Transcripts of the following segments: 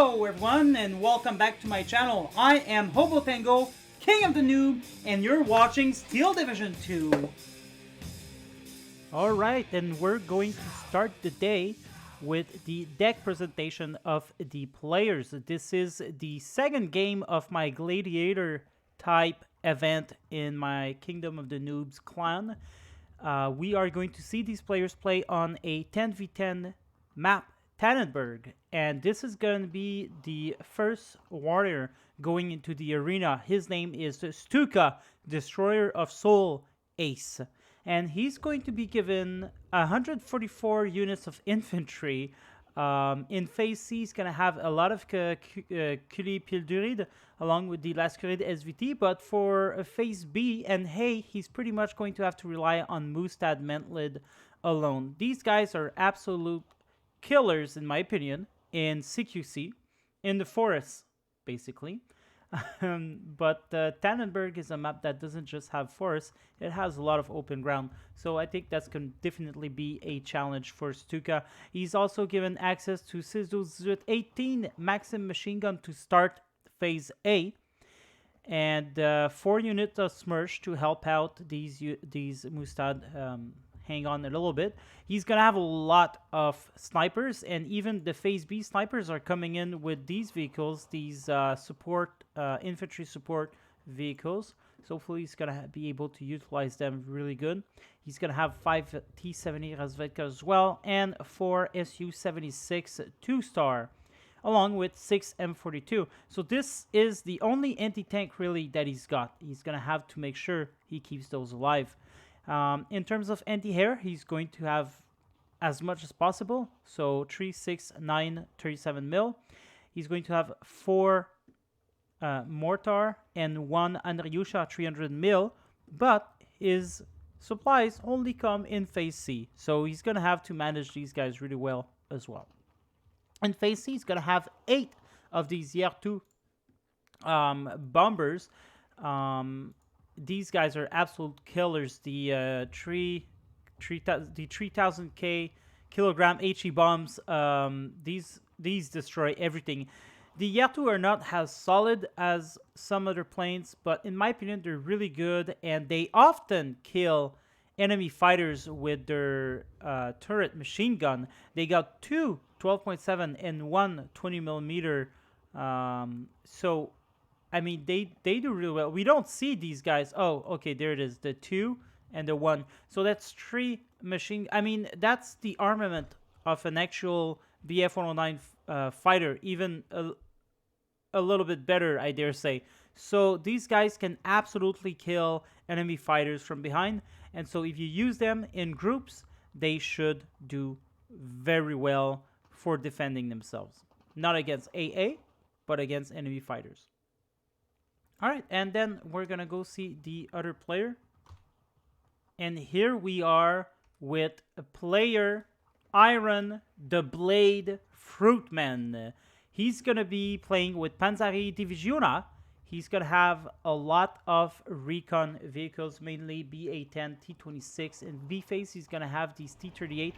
Hello everyone and welcome back to my channel. I am Hobo Tango, King of the Noob, and you're watching Steel Division 2. Alright, and we're going to start the day with the deck presentation of the players. This is the second game of my Gladiator type event in my Kingdom of the Noobs clan. We are going to see these players play on a 10v10 map, Tannenberg, and this is going to be the first warrior going into the arena. His name is Stuka, Destroyer of Soul Ace, and he's going to be given 144 units of infantry. In phase C, he's going to have a lot of Curie Pilduride along with the Lascaride SVT, but for phase B and Hay, he's pretty much going to have to rely on Mustad Mentlid alone. These guys are absolute killers, in my opinion, in CQC, in the forests, basically. But Tannenberg is a map that doesn't just have forests, it has a lot of open ground. So I think that's going to definitely be a challenge for Stuka. He's also given access to 618 Maxim machine gun to start phase A, and 4 units of Smersh to help out these Mustad. Hang on a little bit. He's going to have a lot of snipers, and even the phase B snipers are coming in with these vehicles, these infantry support vehicles. So hopefully he's going to be able to utilize them really good. He's going to have 5 T-70 Razvedka as well, and 4 Su-76 2-star, along with 6 M42. So this is the only anti-tank really that he's got. He's going to have to make sure he keeps those alive. In terms of anti-air, he's going to have as much as possible. So 3, 6, 9, 37 mil. He's going to have 4 mortar and 1 Andriusha 300 mil. But his supplies only come in phase C. So he's going to have to manage these guys really well as well. In phase C, he's going to have 8 of these Year 2 bombers. These guys are absolute killers. The 3000 kilogram HE bombs. These destroy everything. The Yatu are not as solid as some other planes, but in my opinion, they're really good, and they often kill enemy fighters with their turret machine gun. They got 2 12.7 and 1 20 millimeter. So I mean, they do really well. We don't see these guys. Oh, okay, there it is. The 2 and the 1. So that's 3 machine. I mean, that's the armament of an actual BF-109 fighter. Even a little bit better, I dare say. So these guys can absolutely kill enemy fighters from behind. And so if you use them in groups, they should do very well for defending themselves. Not against AA, but against enemy fighters. All right, and then we're going to go see the other player. And here we are with a player, Iron the Blade Fruitman. He's going to be playing with Panzeri Divisiona. He's going to have a lot of recon vehicles, mainly BA-10, T-26, and B-Phase. He's going to have these T-38.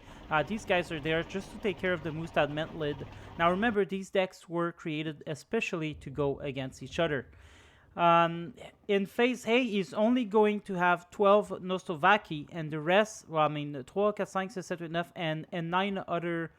These guys are there just to take care of the Mustad Mentlid. Now remember, these decks were created especially to go against each other. In phase A, he's only going to have 12 Nostovaki, and the rest, well, I mean, 3, 4, 5, 6, 7, 8, 9, and 9 other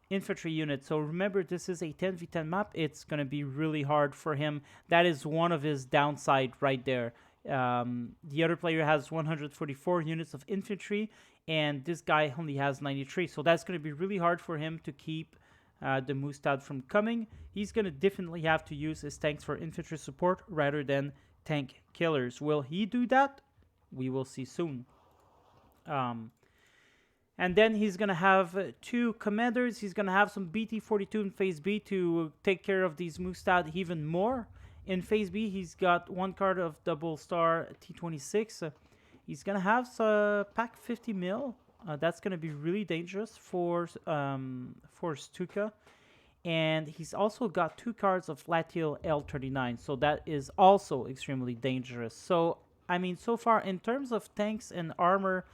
infantry units. So remember, this is a 10v10 map. It's going to be really hard for him. That is one of his downside right there. The other player has 144 units of infantry, and this guy only has 93. So that's going to be really hard for him to keep the Mustad from coming. He's going to definitely have to use his tanks for infantry support rather than tank killers. Will he do that? We will see soon. And then he's going to have 2 commanders. He's going to have some BT-42 in phase B to take care of these Mustad even more. In phase B, he's got 1 card of double star T-26. He's going to have pack 50 mil. That's going to be really dangerous for Stuka. And he's also got 2 cards of Latiel L39. So that is also extremely dangerous. So, I mean, so far, in terms of tanks and armor,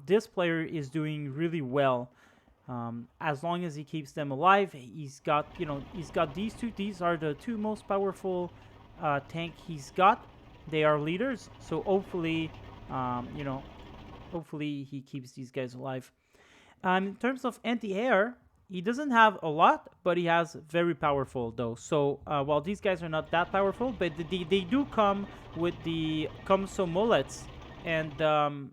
this player is doing really well. As long as he keeps them alive, he's got, you know, he's got these two. These are the two most powerful tank he's got. They are leaders, so hopefully, you know, hopefully he keeps these guys alive. In terms of anti-air, he doesn't have a lot, but he has very powerful though. So while these guys are not that powerful, but they do come with the Comso mullets, and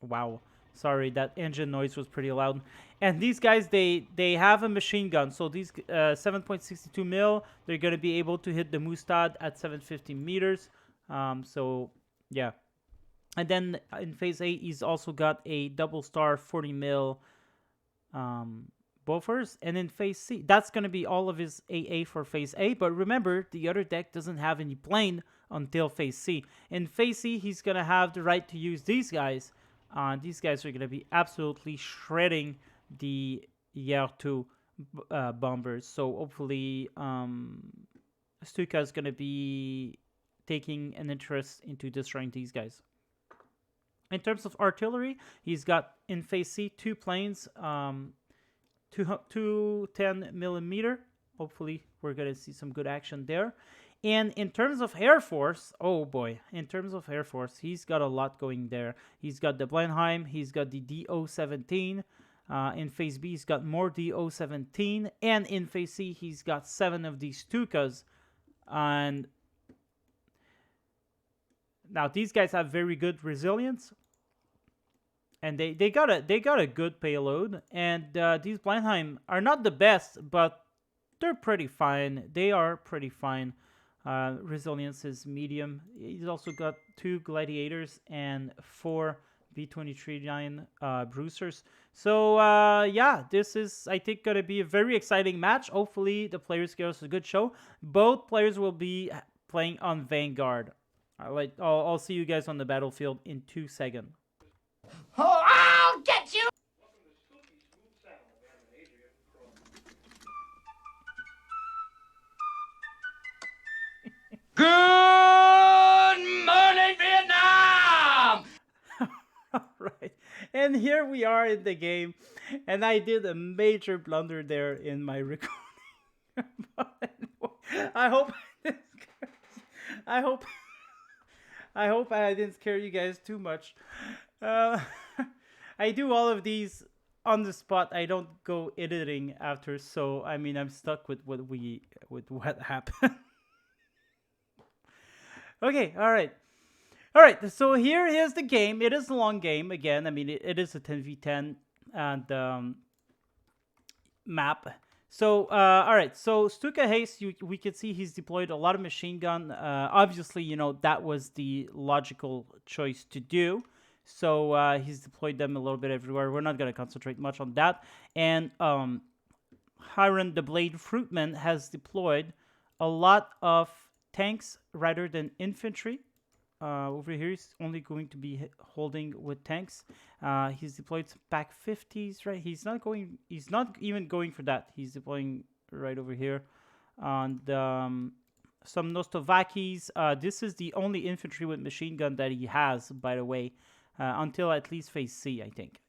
wow, sorry, that engine noise was pretty loud. And these guys, they have a machine gun. So these 7.62 mil, they're gonna be able to hit the Mustad at 750 meters. So yeah. And then in phase A, he's also got a double star 40 mil buffers. And in phase C, that's going to be all of his AA for phase A. But remember, the other deck doesn't have any plane until phase C. In phase C, he's going to have the right to use these guys. These guys are going to be absolutely shredding the Year 2 bombers. So hopefully, Stuka is going to be taking an interest into destroying these guys. In terms of artillery, he's got in phase C 2 planes, 210 millimeter. Hopefully, we're going to see some good action there. And in terms of Air Force, oh boy, in terms of Air Force, he's got a lot going there. He's got the Blenheim, he's got the DO-17. In phase B, he's got more DO-17. And in phase C, he's got 7 of these Stukas. And now these guys have very good resilience, and they got a good payload. And these Blenheim are not the best, but they're pretty fine. They are pretty fine. Resilience is medium. He's also got 2 Gladiators and 4 B-23-9 Bruisers. So yeah, this is, I think, gonna be a very exciting match. Hopefully the players give us a good show. Both players will be playing on Vanguard. I'll see you guys on the battlefield in 2 seconds. Oh, I'll get you! Good morning, Vietnam! All right, and here we are in the game, and I did a major blunder there in my recording. I hope I hope I hope I didn't scare you guys too much. I do all of these on the spot. I don't go editing after, so I mean I'm stuck with what happened. Okay, all right. All right, so here is the game. It is a long game again. I mean, it is a 10v10 and map. So, all right. So Stuka Haste, we can see he's deployed a lot of machine gun. Obviously, you know, that was the logical choice to do. So he's deployed them a little bit everywhere. We're not going to concentrate much on that. And Hiron the Blade Fruitman has deployed a lot of tanks rather than infantry. Over here, he's only going to be holding with tanks. He's deployed some Pack 50s, right? He's not even going for that. He's deploying right over here. And some Nostovakis. This is the only infantry with machine gun that he has, by the way, until at least phase C, I think.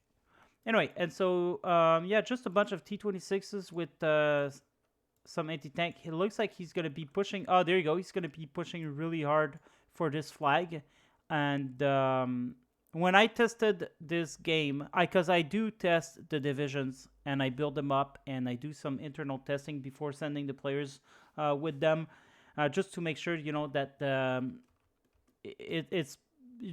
Anyway, and so, yeah, just a bunch of T-26s with some anti-tank. It looks like he's going to be pushing. Oh, there you go. He's going to be pushing really hard for this flag. And when I tested this game, because I do test the divisions and I build them up and I do some internal testing before sending the players with them, just to make sure, you know, that it's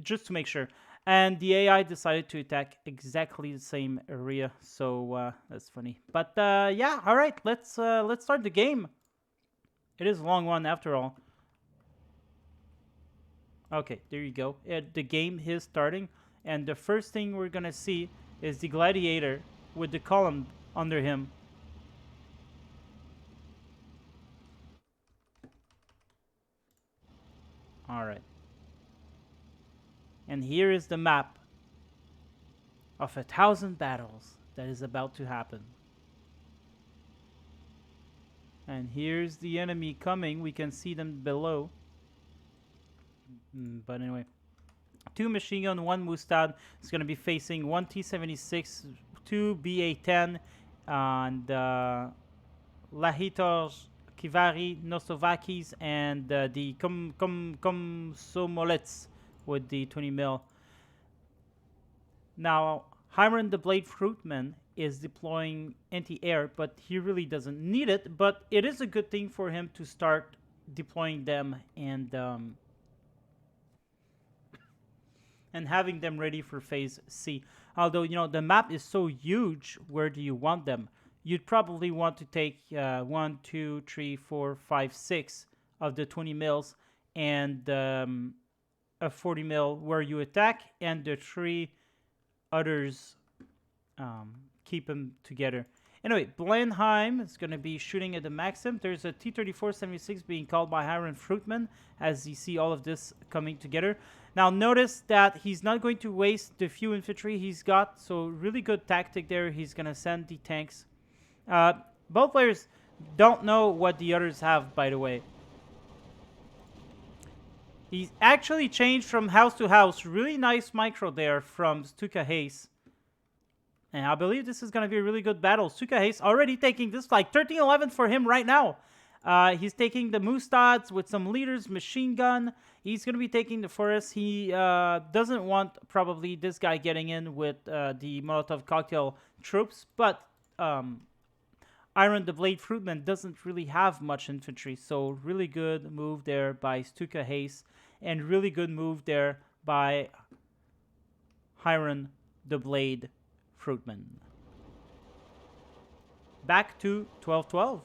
just to make sure. And the AI decided to attack exactly the same area, so that's funny. But yeah, all right, let's start the game. It is a long one after all. Okay, there you go. The game is starting, and the first thing we're gonna see is the Gladiator with the column under him. All right. And here is the map of 1,000 battles that is about to happen. And here's the enemy coming. We can see them below. But anyway. 2 machine gun, 1 Mustad. It's going to be facing 1 T-76, 2 BA-10, and Lahitos, Kivari, Nosovakis, and the Komsomolets with the 20 mil. Now, Hiram the Blade Fruitman is deploying anti-air, but he really doesn't need it. But it is a good thing for him to start deploying them and having them ready for phase C. Although, you know, the map is so huge, where do you want them? You'd probably want to take 1, 2, 3, 4, 5, 6 of the 20 mils and a 40 mil where you attack, and the 3 others keep them together. Anyway, Blenheim is going to be shooting at the Maxim. There's a T-34-76 being called by Hiram Fruitman as you see all of this coming together. Now notice that he's not going to waste the few infantry he's got, so really good tactic there. He's going to send the tanks. Both players don't know what the others have, by the way. He's actually changed from house to house. Really nice micro there from Stuka Hayes. And I believe this is going to be a really good battle. Stuka Hayes already taking this like 13-11 for him right now. He's taking the Mustads with some leaders, machine gun. He's going to be taking the forest. He doesn't want probably this guy getting in with the Molotov cocktail troops. But Iron the Blade Fruitman doesn't really have much infantry. So really good move there by Stuka Hayes. And really good move there by Hiram the Blade Fruitman. Back to 12-12.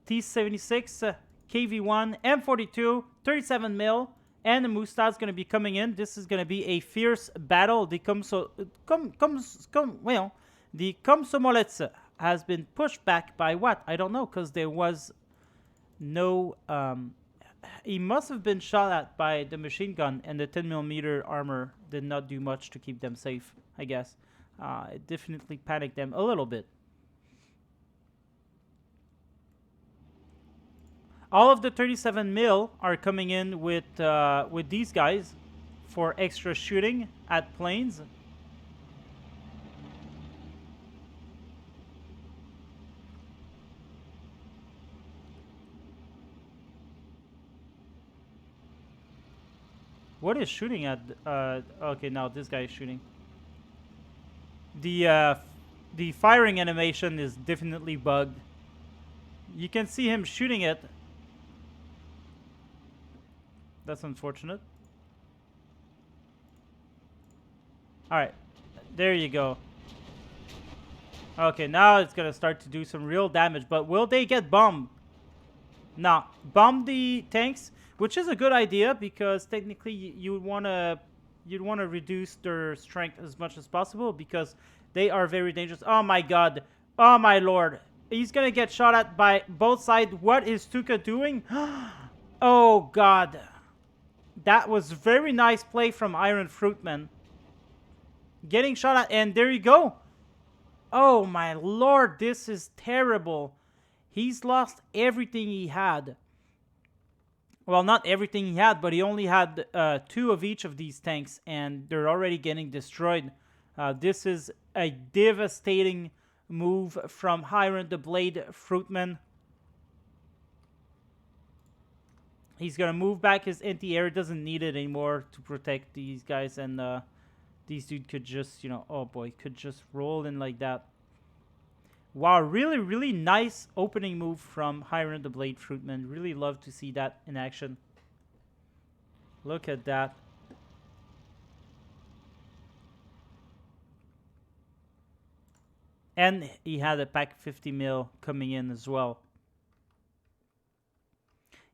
T-76, KV-1, M42, 37 mil, and the Mustad's going to be coming in. This is going to be a fierce battle. The Komsomolets has been pushed back by what? I don't know, because there was no... he must have been shot at by the machine gun, and the 10mm armor did not do much to keep them safe, I guess. It definitely panicked them a little bit. All of the 37 mil are coming in with these guys for extra shooting at planes. What is shooting at? Okay, now this guy is shooting. The firing animation is definitely bugged. You can see him shooting it. That's unfortunate. Alright, there you go. Okay, now it's gonna start to do some real damage, but will they get bombed? Nah, bomb the tanks, which is a good idea because technically you'd wanna reduce their strength as much as possible because they are very dangerous. Oh my god. Oh my lord. He's gonna get shot at by both sides. What is Stuka doing? Oh god. That was very nice play from Iron Fruitman. Getting shot at, and there you go. Oh my lord, this is terrible. He's lost everything he had. Well, not everything he had, but he only had 2 of each of these tanks, and they're already getting destroyed. This is a devastating move from Hiram the Blade Fruitman. He's going to move back his anti-air. Doesn't need it anymore to protect these guys. And these dude could just, you know, oh boy, could just roll in like that. Wow, really, really nice opening move from Hiram the Blade Fruitman. Really love to see that in action. Look at that. And he had a pack 50 mil coming in as well.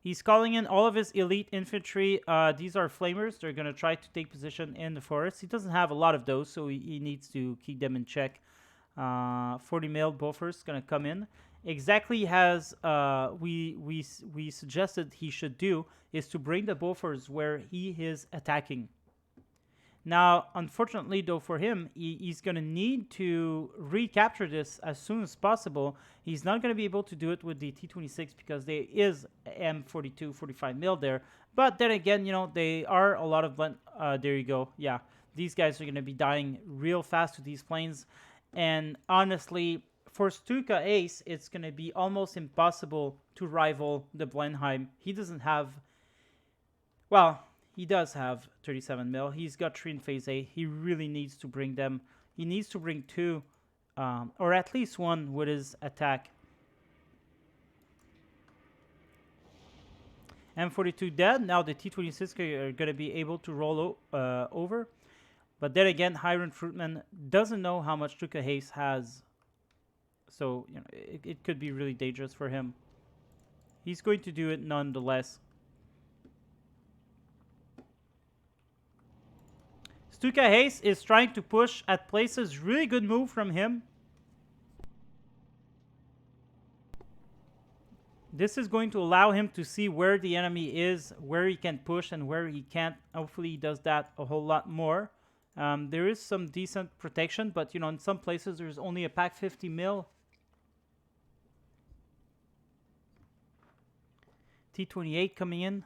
He's calling in all of his elite infantry. These are flamers. They're going to try to take position in the forest. He doesn't have a lot of those, so he needs to keep them in check. 40 mil Bofors going to come in. Exactly as we suggested he should do is to bring the Bofors where he is attacking. Now, unfortunately, though, for him, he's going to need to recapture this as soon as possible. He's not going to be able to do it with the T-26 because there is M42, 45 mil there. But then again, they are a lot of... there you go. Yeah, these guys are going to be dying real fast to these planes. And honestly, for Stuka Ace, it's going to be almost impossible to rival the Blenheim. He doesn't have... Well... He does have 37 mil. He's got 3 in Phase A. He really needs to bring them. He needs to bring 2, or at least 1 with his attack. M42 dead. Now the T-26 are going to be able to roll over. But then again, Hiram Fruitman doesn't know how much Tuka Hayes has. So, it could be really dangerous for him. He's going to do it nonetheless. Stuka Hayes is trying to push at places. Really good move from him. This is going to allow him to see where the enemy is, where he can push and where he can't. Hopefully he does that a whole lot more. There is some decent protection, but in some places there's only a pack 50 mil. T-28 coming in.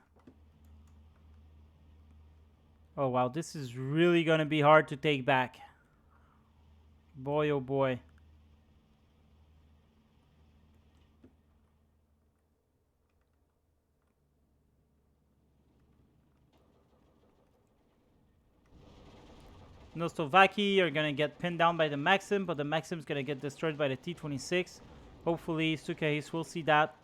Oh, wow. This is really going to be hard to take back. Boy, oh boy. Nostovaki are going to get pinned down by the Maxim, but the Maxim's going to get destroyed by the T-26. Hopefully, Sukahis will see that.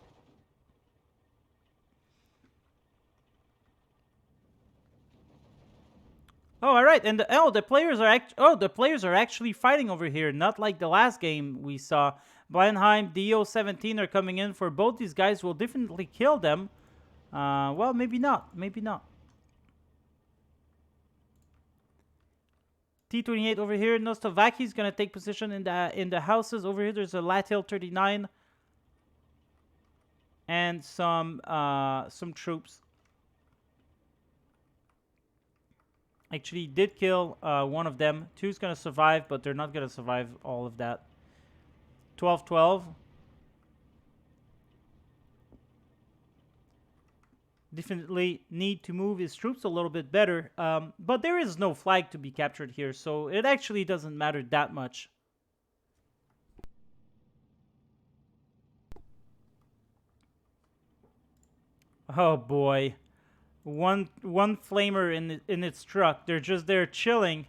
Oh, all right, and the players are actually fighting over here, not like the last game we saw. Blenheim, DO-17 are coming in for both these guys. Will definitely kill them. Well, maybe not. Maybe not. T-28 over here. Nostovaki is gonna take position in the houses over here. There's a Latil 39 and some troops. Actually, did kill one of them. 2's going to survive, but they're not going to survive all of that. 12-12. Definitely need to move his troops a little bit better. But there is no flag to be captured here, so it actually doesn't matter that much. Oh, boy. One flamer in its truck. They're just there chilling.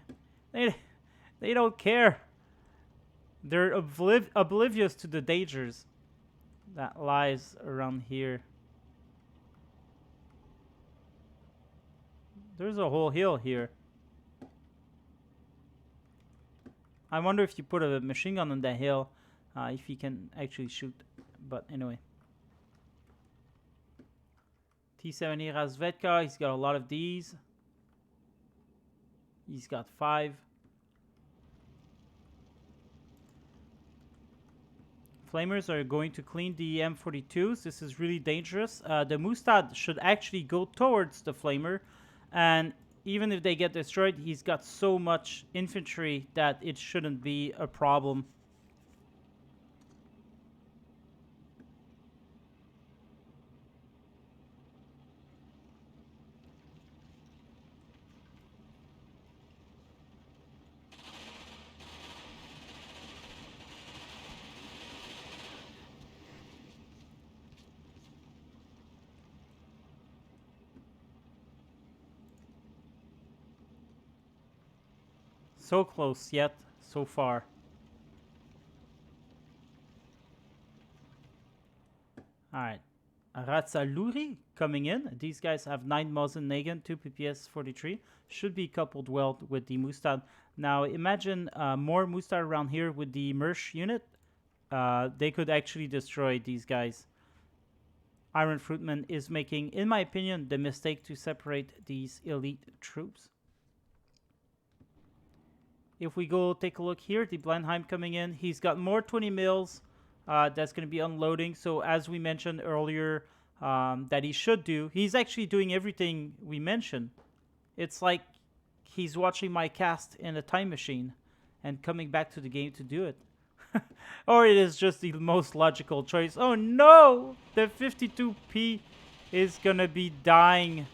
They don't care. They're oblivious to the dangers that lies around here. There's a whole hill here. I wonder if you put a machine gun on that hill, if you can actually shoot. But anyway. T-70 Razvedka, he's got a lot of these. He's got 5. Flamers are going to clean the M42s. This is really dangerous. The Mustad should actually go towards the Flamer. And even if they get destroyed, he's got so much infantry that it shouldn't be a problem. So close, yet so far. Alright. Ratzaluri coming in. These guys have 9 Mosin Nagin, 2 PPS 43. Should be coupled well with the Mustad. Now imagine more Mustad around here with the Mersh unit. They could actually destroy these guys. Iron Fruitman is making, in my opinion, the mistake to separate these elite troops. If we go take a look here, the Blenheim coming in. He's got more 20 mils. That's going to be unloading. So as we mentioned earlier, that he should do, he's actually doing everything we mentioned. It's like he's watching my cast in a time machine and coming back to the game to do it. Or it is just the most logical choice. Oh no! The 52P is gonna be dying.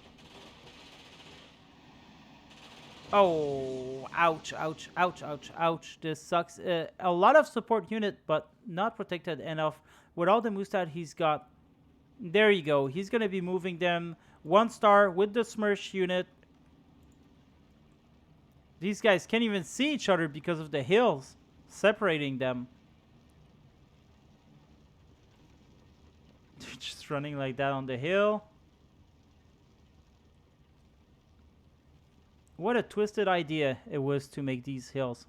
Oh, ouch, ouch, ouch, ouch, ouch. This sucks. A lot of support unit, but not protected enough. With all the Mustad he's got, there you go. He's gonna be moving them 1 star with the Smersh unit. These guys can't even see each other because of the hills separating them. They're just running like that on the hill. What a twisted idea it was to make these hills.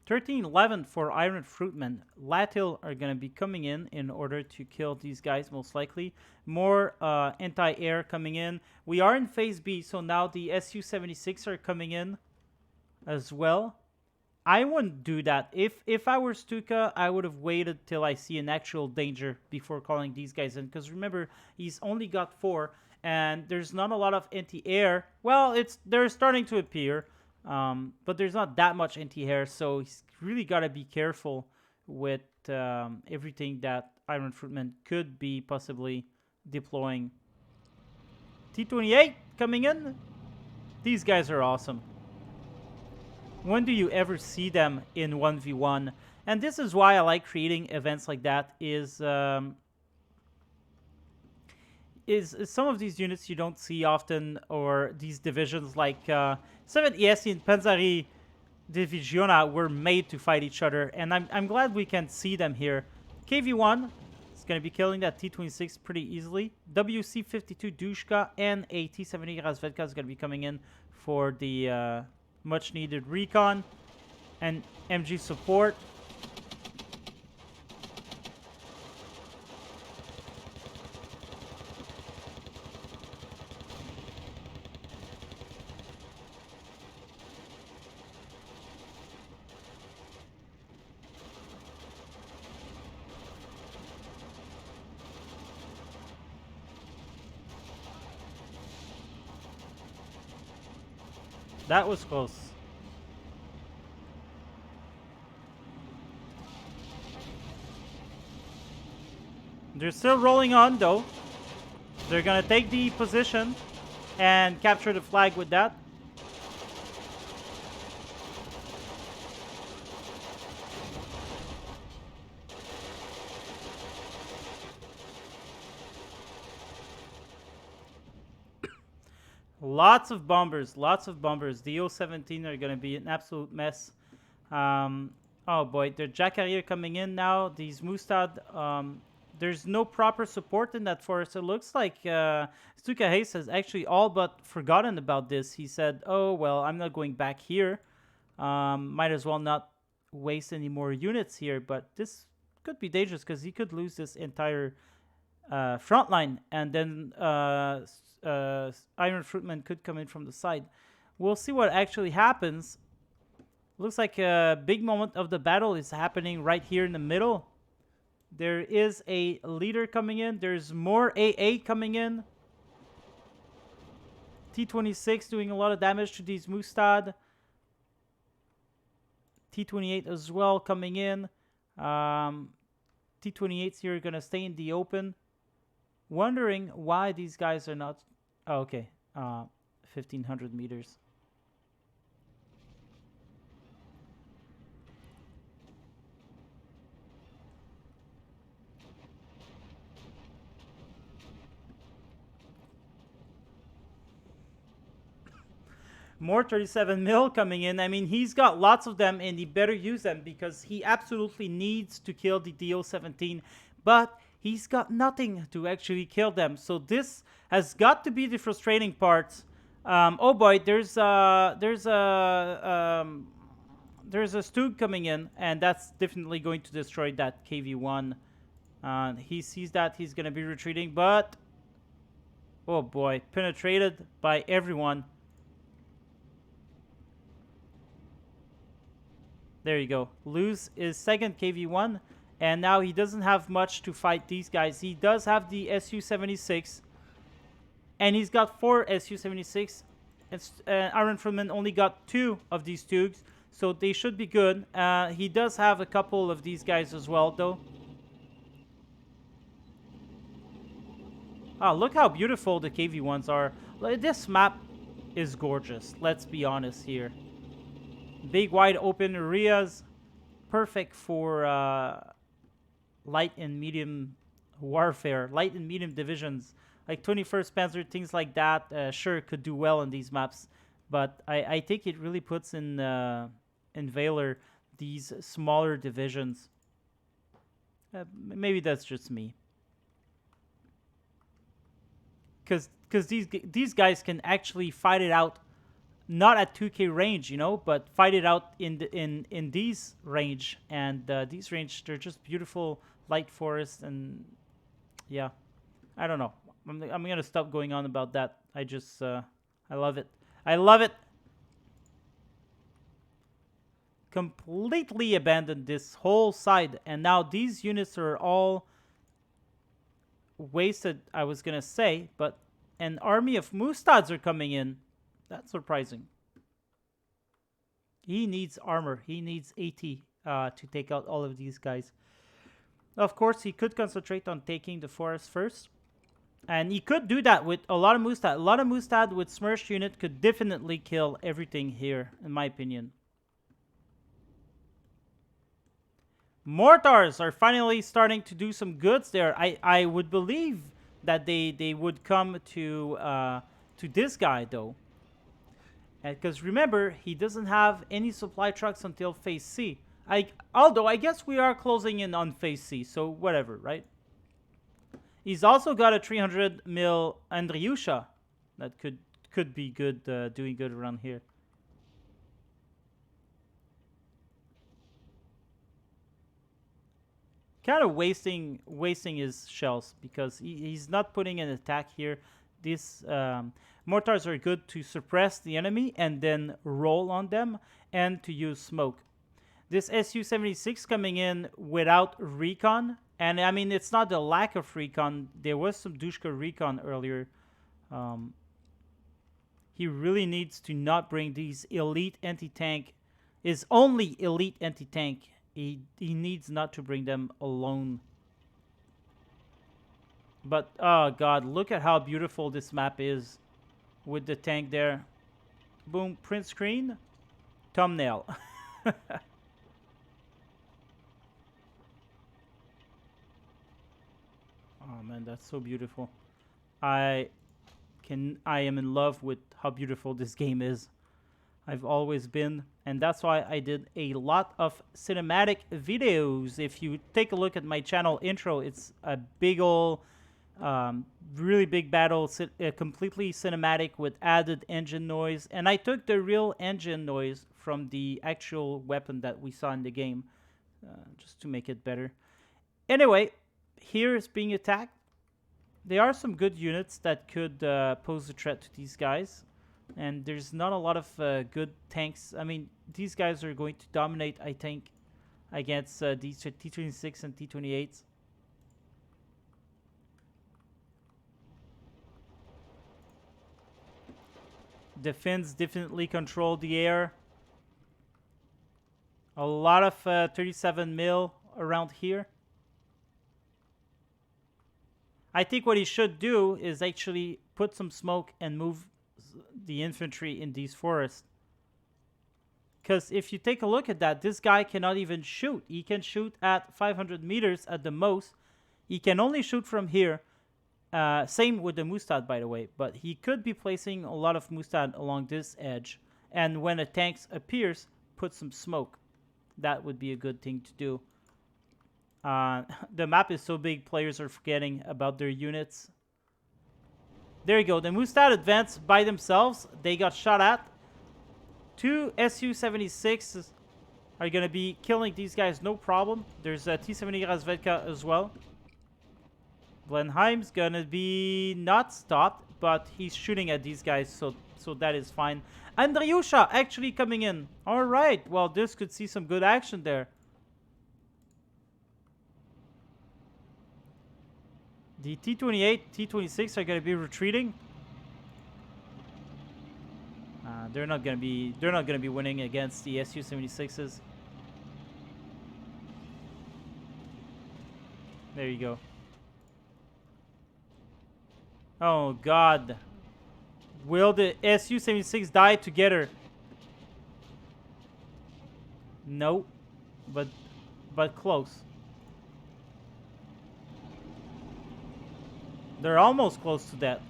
13-11 for Iron Fruitman. Latil are going to be coming in order to kill these guys, most likely. More anti-air coming in. We are in Phase B, so now the Su-76 are coming in as well. I wouldn't do that. If I were Stuka, I would have waited till I see an actual danger before calling these guys in. Because remember, he's only got 4, and there's not a lot of anti-air. Well, they're starting to appear. But there's not that much anti-air, so he's really got to be careful with everything that Iron Fruitman could be possibly deploying. T-28 coming in. These guys are awesome. When do you ever see them in 1v1? And this is why I like creating events like that, is some of these units you don't see often, or these divisions like 7ES and Panzeri Divisiona were made to fight each other, and I'm glad we can see them here. KV1 is going to be killing that T-26 pretty easily. WC-52 Dushka and a T-70 Razvedka is going to be coming in for the much needed recon and MG support. That was close. They're still rolling on, though. They're going to take the position and capture the flag with that. Lots of bombers, lots of bombers. The O-17 are going to be an absolute mess. Oh boy, the Jacarier coming in now. These Mustad, there's no proper support in that forest. It looks like Stuka Hayes has actually all but forgotten about this. He said, oh, well, I'm not going back here. Might as well not waste any more units here. But this could be dangerous because he could lose this entire front line, and then Iron Fruitman could come in from the side. We'll see what actually happens. Looks like a big moment of the battle is happening right here in the middle. There is a leader coming in. There's more AA coming in. T-26 doing a lot of damage to these Mustad. T-28 as well coming in. T-28s here are going to stay in the open. Wondering why these guys are not... Oh, okay. 1,500 meters. More 37 mil coming in. I mean, he's got lots of them, and he better use them because he absolutely needs to kill the DO-17. But he's got nothing to actually kill them. So this has got to be the frustrating part. Oh boy, there's a Stug coming in, and that's definitely going to destroy that KV-1. He sees that he's going to be retreating, but oh boy, penetrated by everyone. There you go. Lose his second KV-1, and now he doesn't have much to fight these guys. He does have the Su-76. And he's got 4 Su-76. Iron Freeman only got 2 of these Tugs, so they should be good. He does have a couple of these guys as well, though. Ah, look how beautiful the KV ones are. This map is gorgeous, let's be honest here. Big, wide open areas. Perfect for light and medium warfare. Light and medium divisions. Like 21st Panzer, things like that, sure, could do well on these maps. But I think it really puts in Valor these smaller divisions. Maybe that's just me. Because these guys can actually fight it out, not at 2K range, you know, but fight it out in these range. And these range, they're just beautiful light forests, and yeah, I don't know. I'm gonna stop going on about that. I just I love it. I love it. Completely abandoned this whole side, and now these units are all wasted, I was gonna say, but an army of Mustads are coming in. That's surprising. He needs armor. He needs 80 to take out all of these guys. Of course, he could concentrate on taking the forest first. And he could do that with a lot of Mustad. A lot of Mustad with Smersh unit could definitely kill everything here, in my opinion. Mortars are finally starting to do some goods there. I would believe that they would come to this guy, though. Because remember, he doesn't have any supply trucks until Phase C. Although, I guess we are closing in on Phase C, so whatever, right? He's also got a 300 mil Andriusha that could be good, doing good around here. Kind of wasting his shells because he's not putting an attack here. These mortars are good to suppress the enemy and then roll on them, and to use smoke. This Su-76 coming in without recon. And, I mean, it's not the lack of recon. There was some Dushka recon earlier. He really needs to not bring these elite anti-tank. His only elite anti-tank. He needs not to bring them alone. But, oh, God, look at how beautiful this map is with the tank there. Boom, print screen, thumbnail. Oh man, that's so beautiful. I am in love with how beautiful this game is. I've always been, and that's why I did a lot of cinematic videos. If you take a look at my channel intro, it's a big ol' really big battle, completely cinematic with added engine noise. And I took the real engine noise from the actual weapon that we saw in the game, just to make it better. Anyway, here is being attacked. There are some good units that could pose a threat to these guys. And there's not a lot of good tanks. I mean, these guys are going to dominate, I think, against these T-26 and T-28s. The Finns definitely control the air. A lot of 37 mil around here. I think what he should do is actually put some smoke and move the infantry in these forests. Because if you take a look at that, this guy cannot even shoot. He can shoot at 500 meters at the most. He can only shoot from here. Same with the Mustad, by the way. But he could be placing a lot of Mustad along this edge. And when a tank appears, put some smoke. That would be a good thing to do. The map is so big, players are forgetting about their units. There you go. The Mustad advanced by themselves. They got shot at. 2 Su-76s are going to be killing these guys, no problem. There's a T-70 Razvedka as well. Blenheim's going to be not stopped, but he's shooting at these guys, so that is fine. Andriusha actually coming in. All right. Well, this could see some good action there. The T-28, T-26 are going to be retreating. They're not gonna be winning against the Su-76s. There you go. Oh God. Will the Su-76 die together? No, but close. They're almost close to that.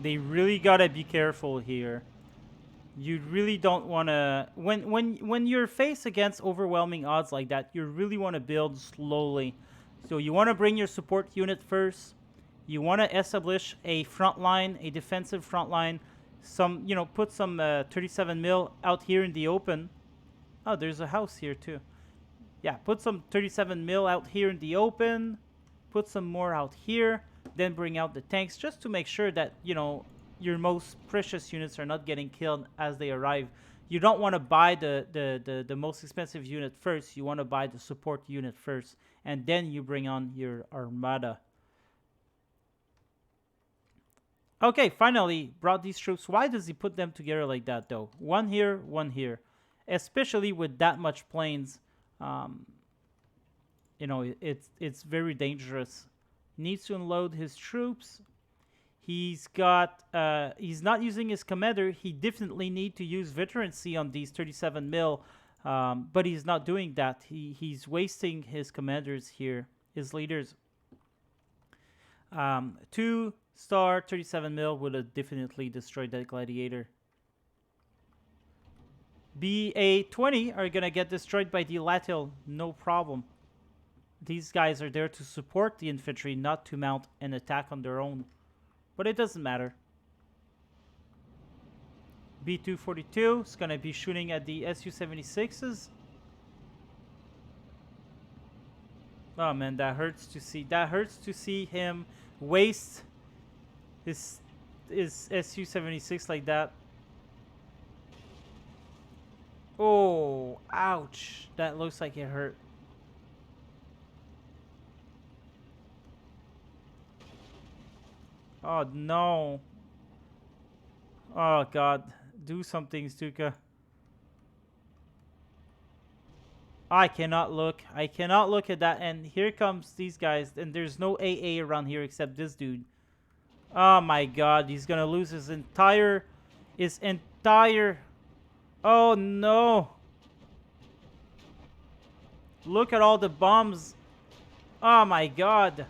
They really gotta be careful here. You really don't want to when you're faced against overwhelming odds like that, you really want to build slowly. So you want to bring your support unit first. You want to establish a front line, a defensive front line. Some, put some 37 mil out here in the open. Oh, there's a house here too. Yeah, put some 37 mil out here in the open. Put some more out here. Then bring out the tanks just to make sure that, your most precious units are not getting killed as they arrive. You don't want to buy the most expensive unit first. You want to buy the support unit first. And then you bring on your armada. Okay, finally brought these troops. Why does he put them together like that, though? One here, one here. Especially with that much planes. It's very dangerous. Needs to unload his troops. He's not using his commander. He definitely need to use veterancy on these 37 mil, but he's not doing that. He's wasting his commanders here, his leaders. 2-star 37 mil would have definitely destroyed that Gladiator. BA-20 are gonna get destroyed by the Latil, no problem. These guys are there to support the infantry, not to mount an attack on their own. But it doesn't matter. B-242 is going to be shooting at the Su-76s. Oh man, that hurts to see. That hurts to see him waste his Su-76 like that. Oh, ouch. That looks like it hurt. Oh no. Oh God. Do something, Stuka. I cannot look. I cannot look at that. And here comes these guys. And there's no AA around here except this dude. Oh my God. He's gonna lose his entire... Oh no. Look at all the bombs. Oh my God.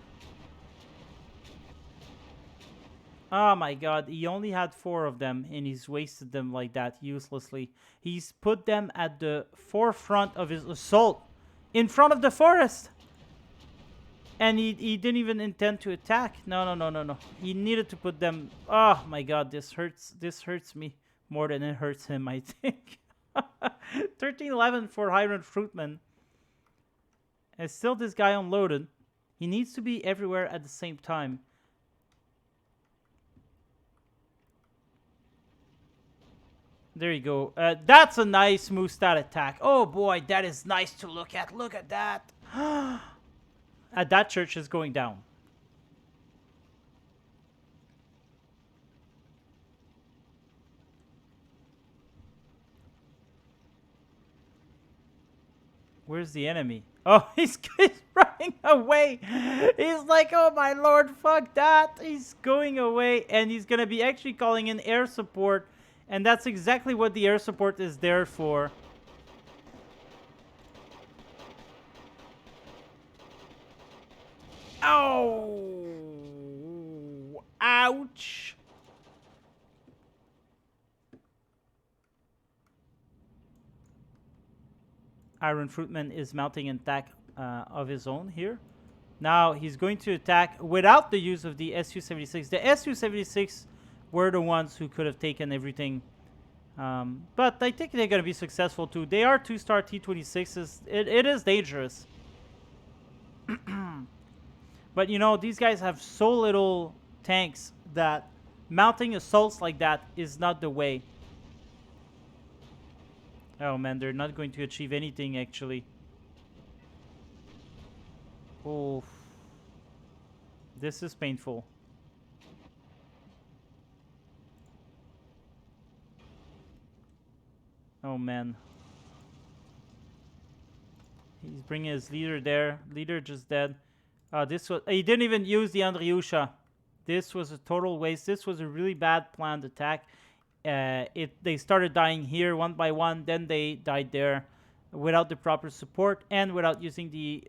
Oh my God, he only had 4 of them and he's wasted them like that uselessly. He's put them at the forefront of his assault in front of the forest. And he didn't even intend to attack. No. He needed to put them... Oh my God, this hurts me more than it hurts him, I think. 1311 for high recruitment. And still this guy unloaded. He needs to be everywhere at the same time. There you go. That's a nice Mustad attack. Oh boy, that is nice to look at. Look at that. That church is going down. Where's the enemy? Oh, he's running away. He's like, oh my lord, fuck that. He's going away, and he's going to be actually calling in air support. And that's exactly what the air support is there for. Oh! Ouch! Iron Fruitman is mounting an attack of his own here. Now he's going to attack without the use of the Su-76. The Su-76 were the ones who could have taken everything. But I think they're going to be successful too. They are 2-star T-26s. It is dangerous. But you know, these guys have so little tanks that mounting assaults like that is not the way. Oh man, they're not going to achieve anything actually. Oh, this is painful. Oh man. He's bringing his leader there. Leader just dead. This was... He didn't even use the Andriusha. This was a total waste. This was a really bad planned attack. They started dying here one by one. Then they died there without the proper support and without using the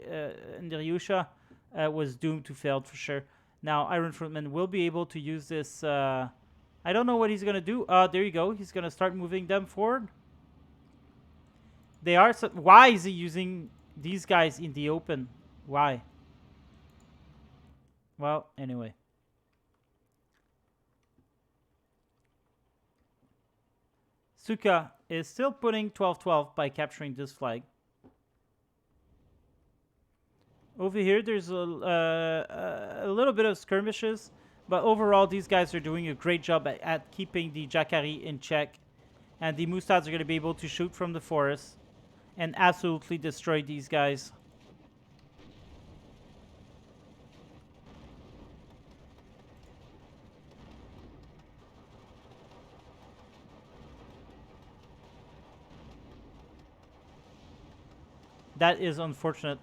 Andriusha. Was doomed to fail for sure. Now Iron Fruitman will be able to use this. I don't know what he's going to do. There you go. He's going to start moving them forward. They are... Why is he using these guys in the open? Why? Well, anyway. Suka is still putting 12-12 by capturing this flag. Over here, there's a little bit of skirmishes, but overall, these guys are doing a great job at keeping the Jacari in check. And the Mustads are going to be able to shoot from the forest and absolutely destroy these guys. That is unfortunate.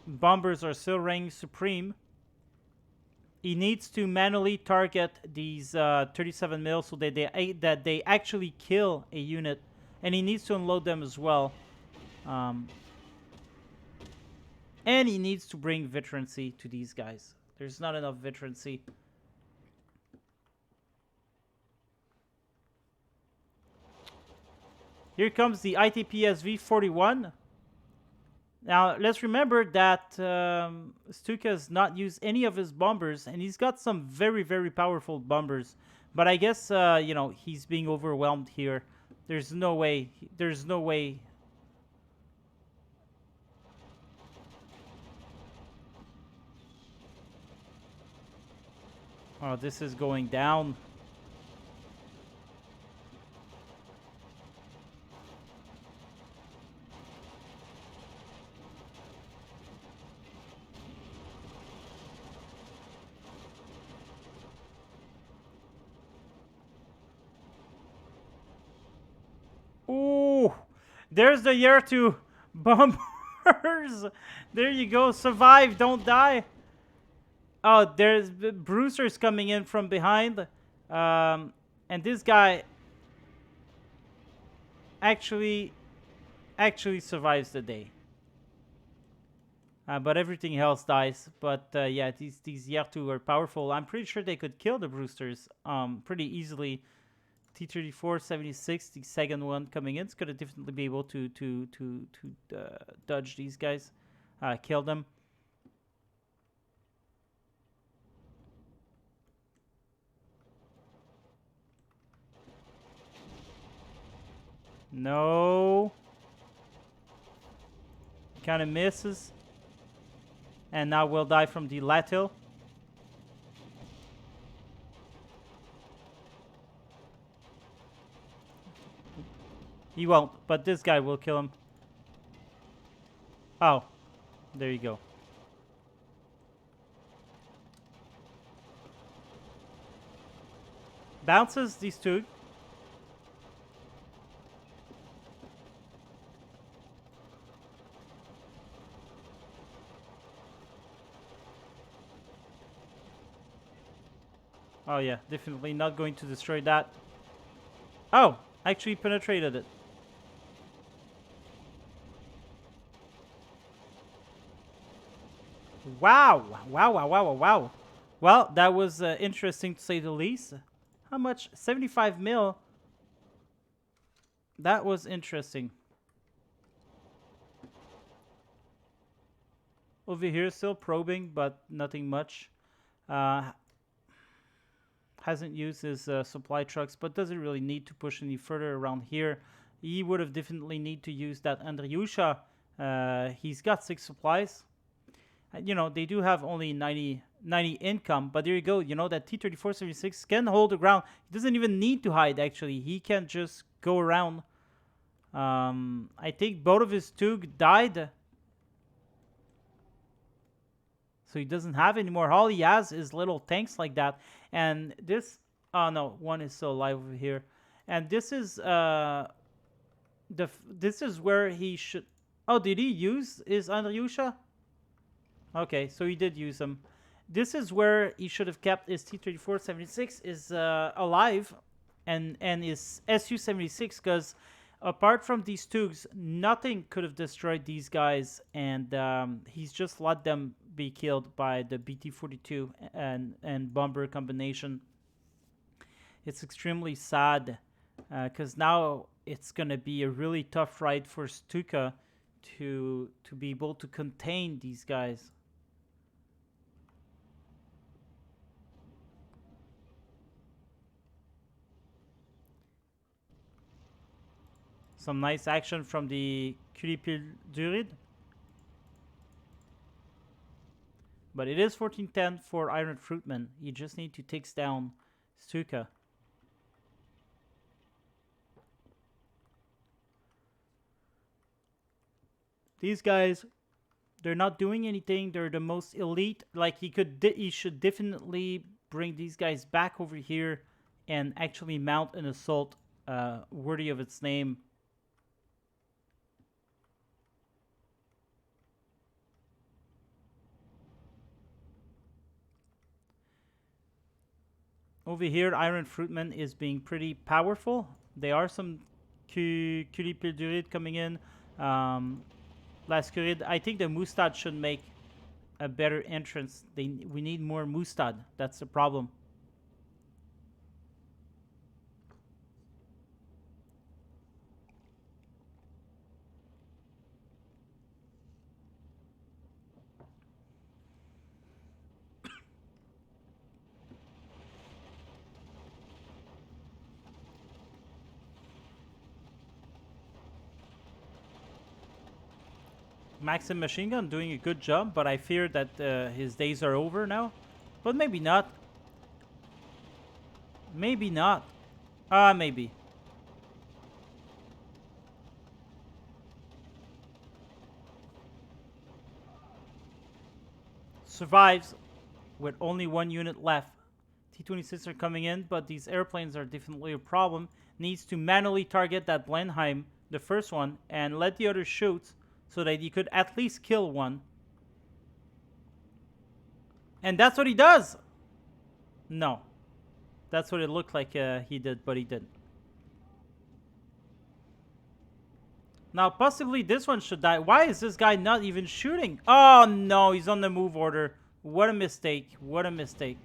Bombers are still reigning supreme. He needs to manually target these 37 mil so that they actually kill a unit, and he needs to unload them as well. And he needs to bring veterancy to these guys. There's not enough veterancy. Here comes the ITPSV 41. Now, let's remember that Stuka has not used any of his bombers, and he's got some very, very powerful bombers. But I guess, you know, he's being overwhelmed here. There's no way. There's no way. Oh, this is going down. Ooh, there's the year 2 bombers. There you go. Survive, don't die. Oh, there's Bruiser's coming in from behind. And this guy actually survives the day. But everything else dies. But yeah, these year 2 are powerful. I'm pretty sure they could kill the Brewsters pretty easily. T-34, 76, the second one coming in. It's going to definitely be able to dodge these guys, kill them. No. Kind of misses. And now we'll die from the lateral. He won't, but this guy will kill him. Oh, there you go. Bounces these two. Oh yeah, definitely not going to destroy that. Oh, actually penetrated it. Wow. Wow. Well, that was interesting to say the least. How much? 75 mil. That was interesting. Over here, still probing, but nothing much. Hasn't used his supply trucks, but doesn't really need to push any further around here. He would have definitely need to use that Andriusha. He's got 6 supplies. You know, they do have only 90 income, but there you go. You know, that T-34-76 can hold the ground. He doesn't even need to hide, actually. He can just go around I think both of his Tug died. So he doesn't have any more. All he has is little tanks like that. And this... Oh, no. One is still alive over here. And this is... this is where he should... Oh, did he use his Andryusha? Okay, so he did use them. This is where he should have kept his T-34-76 is alive and his Su-76, because apart from these Tugs, nothing could have destroyed these guys, and he's just let them be killed by the BT-42 and bomber combination. It's extremely sad, because now it's going to be a really tough ride for Stuka to be able to contain these guys. Some nice action from the Kulipildurid. But it is 14-10 for Iron Fruitman. You just need to take down Stuka. These guys, they're not doing anything. They're the most elite. Like, he should definitely bring these guys back over here and actually mount an assault worthy of its name. Over here, Iron Fruitman is being pretty powerful. There are some Kulipildurid coming in. Lascurid. I think the Mustad should make a better entrance. We need more Mustad. That's the problem. Maxim Machine Gun doing a good job, but I fear that his days are over now. But maybe not. Maybe not. Maybe. Survives with only one unit left. T-26 are coming in, but these airplanes are definitely a problem. Needs to manually target that Blenheim, the first one, and let the others shoot, so that he could at least kill one. And that's what he does! No. That's what it looked like he did, but he didn't. Now, possibly this one should die. Why is this guy not even shooting? Oh, no, he's on the move order. What a mistake. What a mistake.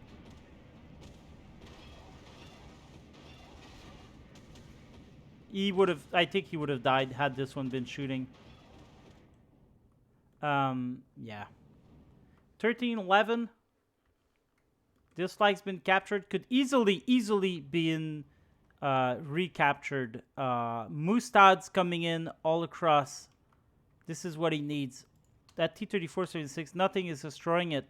He would have... I think he would have died had this one been shooting. Yeah. 13-11. This flag's been captured. Could easily be recaptured. Mustad's coming in all across. This is what he needs. That T-34-76, nothing is destroying it.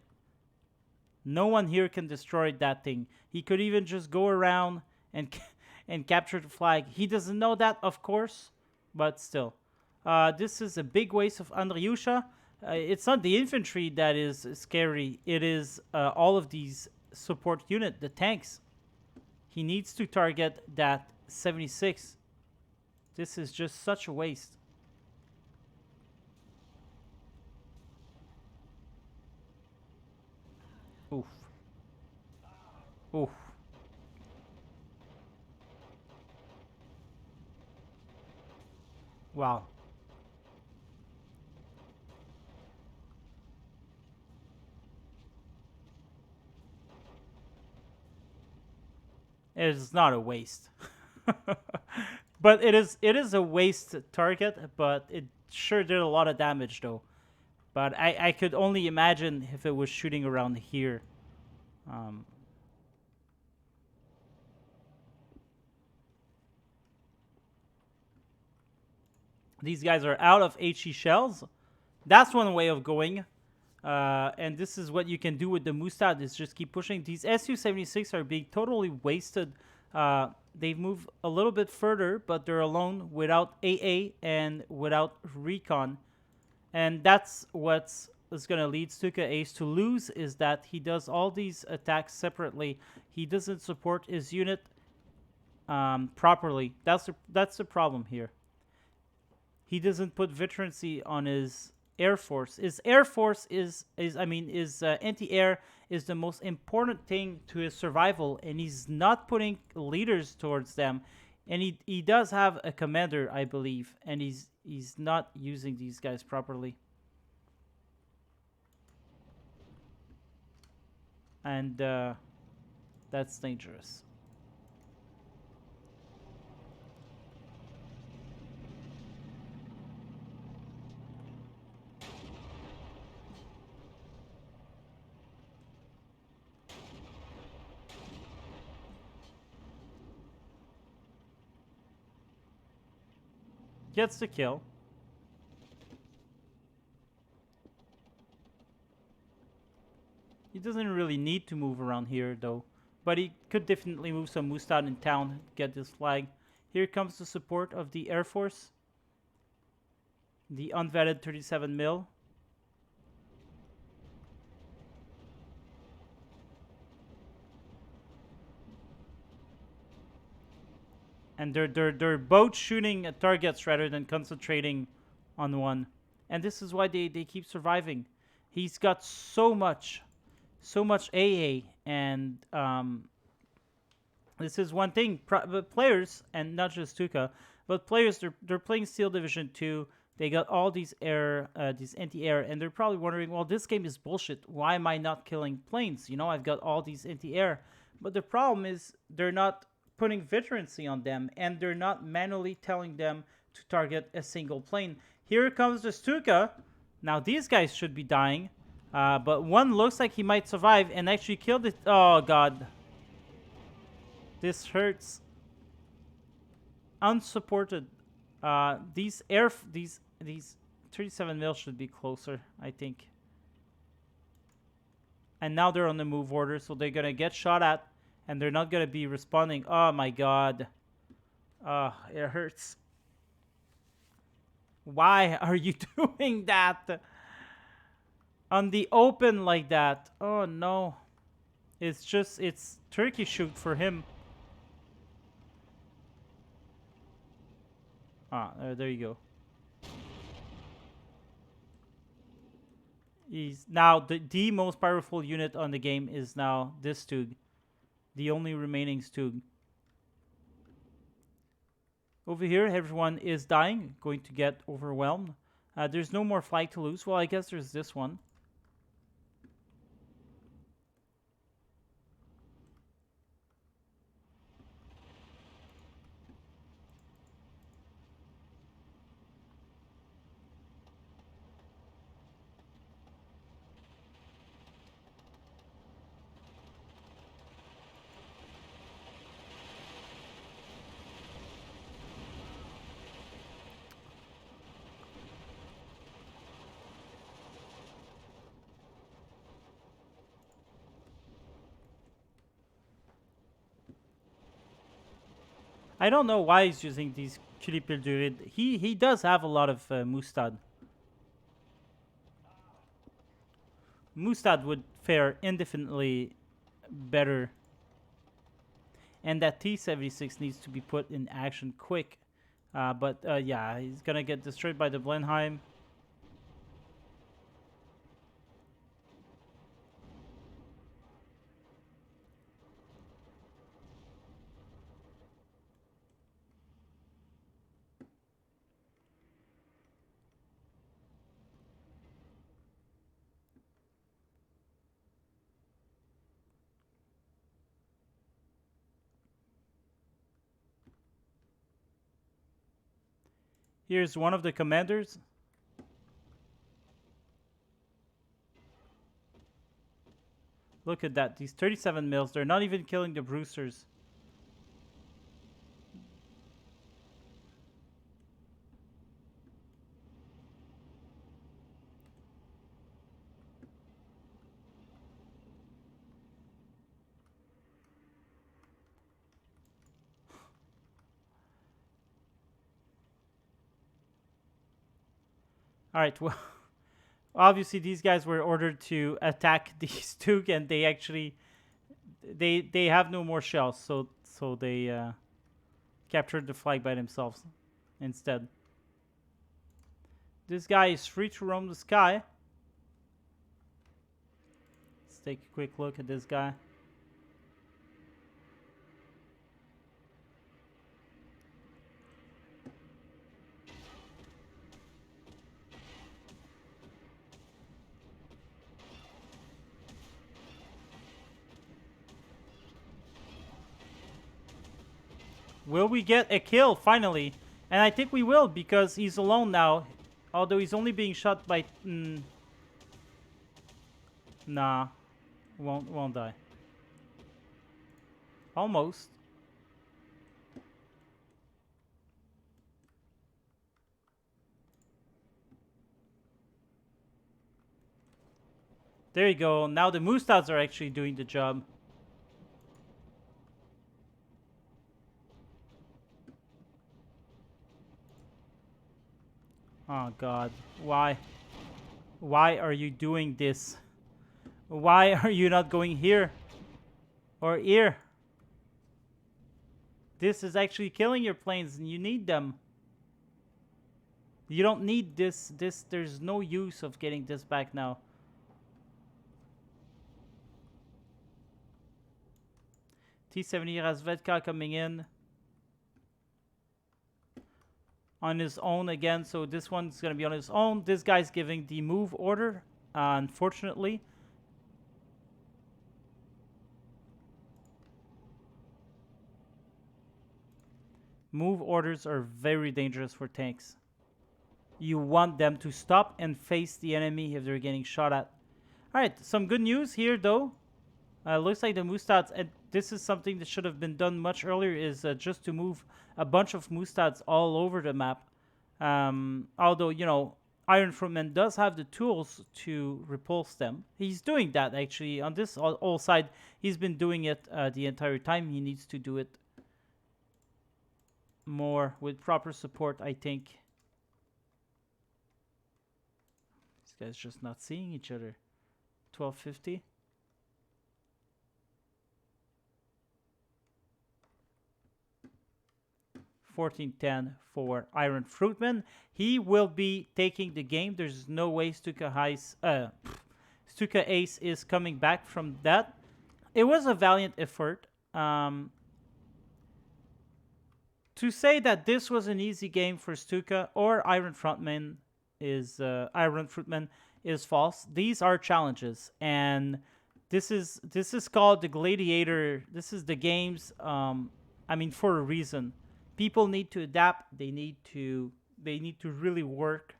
No one here can destroy that thing. He could even just go around and capture the flag. He doesn't know that, of course, but still. This is a big waste of Andryusha. It's not the infantry that is scary. It is all of these support unit, the tanks. He needs to target that 76. This is just such a waste. Oof. Oof. Wow. It's not a waste. But it is a waste target, but it sure did a lot of damage though. But I could only imagine if it was shooting around here. These guys are out of HE shells. That's one way of going. And this is what you can do with the Mustad, is just keep pushing. These Su-76 are being totally wasted. they've moved a little bit further, but they're alone without AA and without recon. And that's what's is going to lead Stuka Ace to lose, is that he does all these attacks separately. He doesn't support his unit properly. That's the problem here. He doesn't put veterancy on his air force. His air force his anti-air is the most important thing to his survival, and he's not putting leaders towards them. And he does have a commander, I believe, and he's not using these guys properly. And that's dangerous. Gets the kill. He doesn't really need to move around here, though. But he could definitely move some Mustad in town, get this flag. Here comes the support of the Air Force. The unvetted 37 mil. And they're both shooting at targets rather than concentrating on one. And this is why they keep surviving. He's got so much AA, and this is one thing. But players, and not just Tuka, but players, they're playing Steel Division 2. They got all these these anti-air, and they're probably wondering, well, this game is bullshit. Why am I not killing planes? You know, I've got all these anti-air. But the problem is they're not putting veterancy on them, and they're not manually telling them to target a single plane. Here comes the Stuka. Now these guys should be dying, but one looks like he might survive and actually killed it. Oh god, this hurts. Unsupported. These 37 mil should be closer, I think. And now they're on the move order, so they're gonna get shot at. And they're not going to be responding. Oh, my God. It hurts. Why are you doing that? On the open like that. Oh, no. It's turkey shoot for him. There you go. He's now the most powerful unit on the game is now this Stug. The only remaining Stug. Over here, everyone is dying, going to get overwhelmed. There's no more flag to lose. Well, I guess there's this one. I don't know why he's using these Kulipildurid. He does have a lot of Mustad. Mustad would fare indefinitely better. And that T-76 needs to be put in action quick. But yeah, he's gonna get destroyed by the Blenheim. Here's one of the commanders. Look at that. These 37 mils, they're not even killing the Brewsters. Alright, well, obviously these guys were ordered to attack the Stuk, and they actually... They have no more shells, so they captured the flag by themselves instead. This guy is free to roam the sky. Let's take a quick look at this guy. Will we get a kill finally? And I think we will, because he's alone now. Although he's only being shot by... nah. Won't die. Almost. There you go. Now the Mustads are actually doing the job. Oh god. Why? Why are you doing this? Why are you not going here? Or here? This is actually killing your planes, and you need them. You don't need this. There's no use of getting this back now. T-70 Razvedka coming in on his own again, so this one's going to be on his own. This guy's giving the move order, unfortunately. Move orders are very dangerous for tanks. You want them to stop and face the enemy if they're getting shot at. Alright, some good news here though. Looks like the Mustads, and this is something that should have been done much earlier, is just to move a bunch of Mustads all over the map. Although, you know, Iron Fruitman does have the tools to repulse them. He's doing that actually. On this all side, he's been doing it the entire time. He needs to do it more with proper support, I think. These guys just not seeing each other. 1250. $14.10 for Iron Fruitman. He will be taking the game. There's no way Stuka Ace is coming back from that. It was a valiant effort. To say that this was an easy game for Stuka or Iron Fruitman is false. These are challenges, and this is called the Gladiator. This is the games. I mean, for a reason. People need to adapt. They need to really work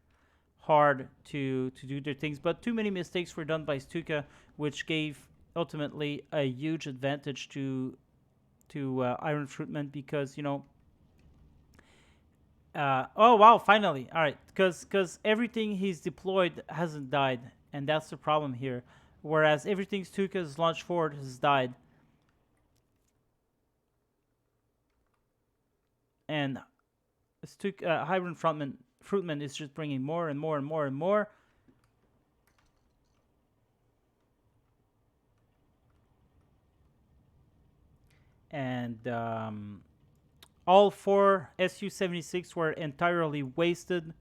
hard to do their things. But too many mistakes were done by Stuka, which gave ultimately a huge advantage to Iron Fruitman, because, you know. Oh wow! Finally, all right. Because everything he's deployed hasn't died, and that's the problem here. Whereas everything Stuka's launched forward has died. And Iron Fruitman is just bringing more and more and more and more. And all 4 Su-76 were entirely wasted.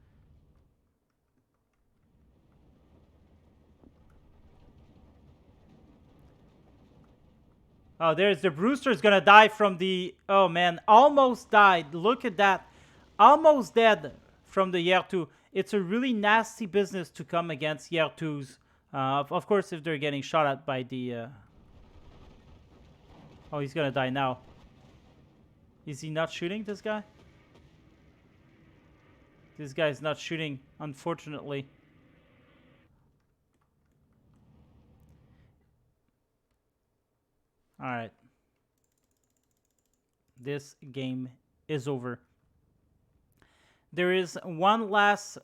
Oh, there's the Brewster's gonna die from the... Oh, man. Almost died. Look at that. Almost dead from the Year 2. It's a really nasty business to come against Year 2s. Of course, if they're getting shot at by the... Oh, he's gonna die now. Is he not shooting, this guy? This guy's not shooting, unfortunately. Alright. This game is over. There is one last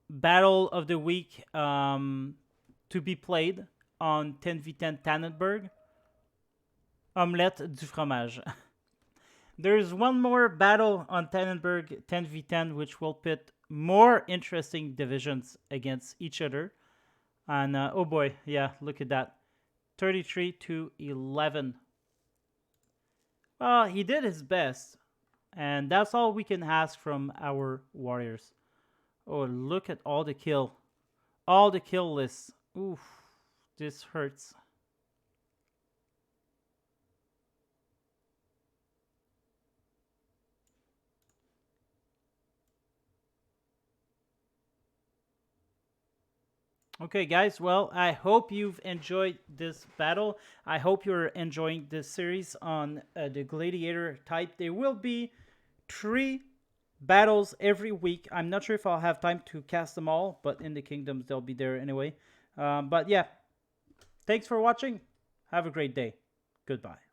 battle of the week to be played on 10v10 Tannenberg. Omelette du fromage. There's one more battle on Tannenberg 10v10, which will pit more interesting divisions against each other. And oh boy, yeah, look at that. 33 to 11. Well, he did his best. And that's all we can ask from our warriors. Oh, look at all the kill. All the kill lists. Oof, this hurts. Okay, guys, well, I hope you've enjoyed this battle. I hope you're enjoying this series on the Gladiator type. There will be 3 battles every week. I'm not sure if I'll have time to cast them all, but in the kingdoms, they'll be there anyway. But yeah, thanks for watching. Have a great day. Goodbye.